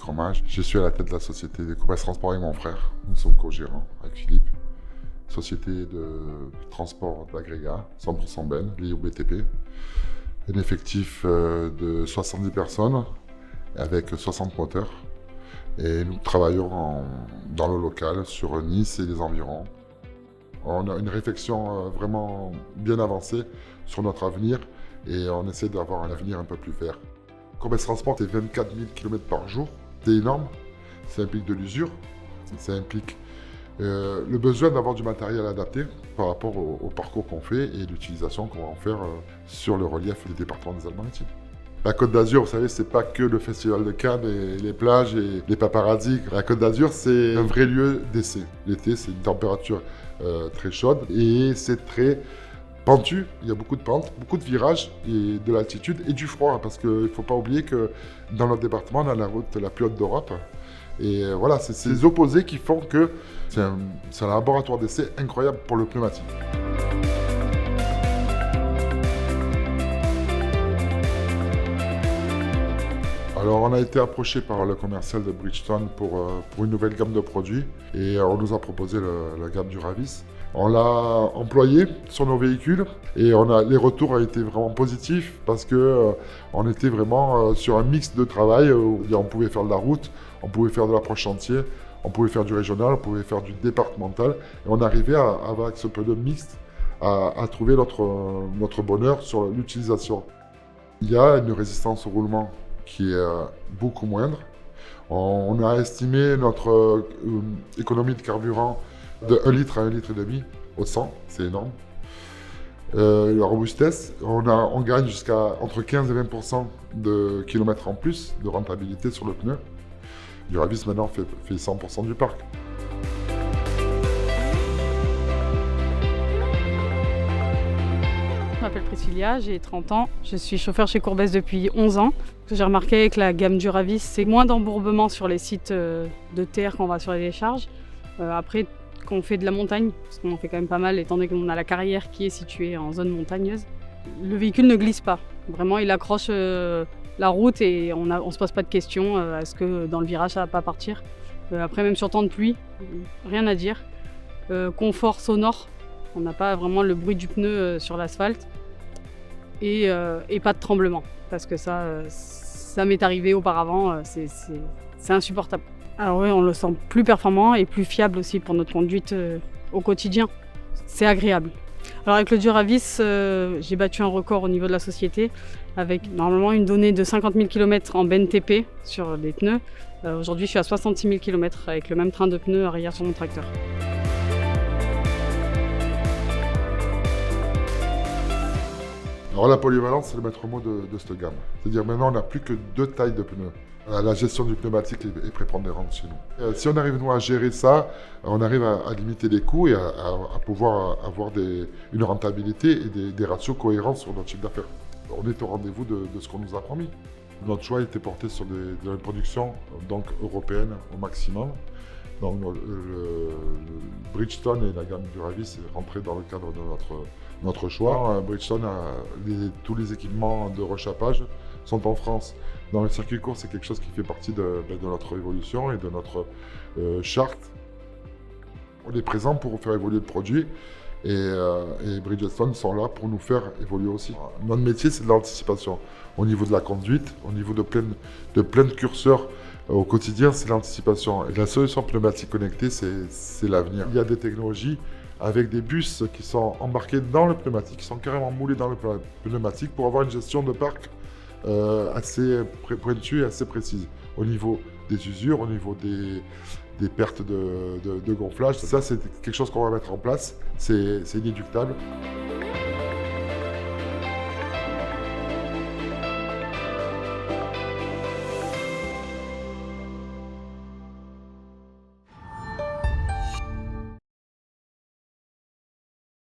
Fromage. Je suis à la tête de la société de commerce transport avec mon frère. Nous sommes co-gérants avec Philippe. Société de transport d'agrégat, 100% Ben, liée au BTP. Un effectif de 70 personnes avec 60 moteurs. Et nous travaillons dans le local, sur Nice et les environs. On a une réflexion vraiment bien avancée sur notre avenir et on essaie d'avoir un avenir un peu plus vert. Commerce Transport, c'est 24 000 km par jour. C'est énorme. Ça implique de l'usure. Ça implique le besoin d'avoir du matériel adapté par rapport au parcours qu'on fait et l'utilisation qu'on va en faire sur le relief des départements des Alpes-Maritimes. La Côte d'Azur, vous savez, c'est pas que le festival de Cannes et les plages et les paparazzis. La Côte d'Azur, c'est un vrai lieu d'essai. L'été, c'est une température très chaude et c'est très pentu. Il y a beaucoup de pentes, beaucoup de virages et de l'altitude et du froid. Parce qu'il ne faut pas oublier que dans notre département, on a la route la plus haute d'Europe. Et voilà, c'est ces opposés qui font que c'est un laboratoire d'essai incroyable pour le pneumatique. Alors, on a été approché par le commercial de Bridgestone pour une nouvelle gamme de produits et on nous a proposé la gamme Duravis. On l'a employé sur nos véhicules et les retours ont été vraiment positifs parce qu'on était vraiment sur un mix de travail où on pouvait faire de la route, on pouvait faire de l'approche chantier, on pouvait faire du régional, on pouvait faire du départemental et on arrivait avec ce peu de mixte à trouver notre bonheur sur l'utilisation. Il y a une résistance au roulement qui est beaucoup moindre. On a estimé notre économie de carburant de 1 litre à 1,5 litre au 100, c'est énorme. La robustesse, on gagne jusqu'à entre 15 et 20% de kilomètres en plus de rentabilité sur le pneu. Duravis maintenant fait 100% du parc. Je m'appelle Priscilla, j'ai 30 ans. Je suis chauffeur chez Courbès depuis 11 ans. Ce que j'ai remarqué avec la gamme Duravis, c'est moins d'embourbement sur les sites de terre quand on va sur les décharges. Après, quand on fait de la montagne, parce qu'on en fait quand même pas mal, étant donné qu'on a la carrière qui est située en zone montagneuse, le véhicule ne glisse pas. Vraiment, il accroche la route et on ne se pose pas de questions. Est-ce que dans le virage, ça va pas partir? Après, même sur temps de pluie, rien à dire. Confort sonore, on n'a pas vraiment le bruit du pneu sur l'asphalte. Et pas de tremblement, parce que ça m'est arrivé auparavant, c'est insupportable. Alors oui, on le sent plus performant et plus fiable aussi pour notre conduite au quotidien. C'est agréable. Alors avec le Duravis, j'ai battu un record au niveau de la société, avec normalement une donnée de 50 000 km en BNTP sur les pneus. Aujourd'hui, je suis à 66 000 km avec le même train de pneus arrière sur mon tracteur. Alors la polyvalence, c'est le maître mot de cette gamme. C'est-à-dire maintenant, on n'a plus que 2 tailles de pneus. La gestion du pneumatique est prépondérante chez nous. Si on arrive nous à gérer ça, on arrive à limiter les coûts et à pouvoir avoir une rentabilité et des ratios cohérents sur notre chiffre d'affaires. On est au rendez-vous de ce qu'on nous a promis. Notre choix était porté sur de la production donc européenne au maximum. Donc le Bridgestone et la gamme Duravis est rentré dans le cadre de notre choix. Bridgestone, tous les équipements de rechappage sont en France. Dans le circuit court, c'est quelque chose qui fait partie de notre évolution et de notre charte. On est présent pour faire évoluer le produit et Bridgestone sont là pour nous faire évoluer aussi. Notre métier, c'est de l'anticipation. Au niveau de la conduite, au niveau de plein de curseurs, au quotidien, c'est l'anticipation. Et la solution pneumatique connectée, c'est l'avenir. Il y a des technologies avec des bus qui sont embarqués dans le pneumatique, qui sont carrément moulés dans le pneumatique pour avoir une gestion de parc assez pointue et assez précise. Au niveau des usures, au niveau des pertes de gonflage. Ça, c'est quelque chose qu'on va mettre en place. C'est inéluctable.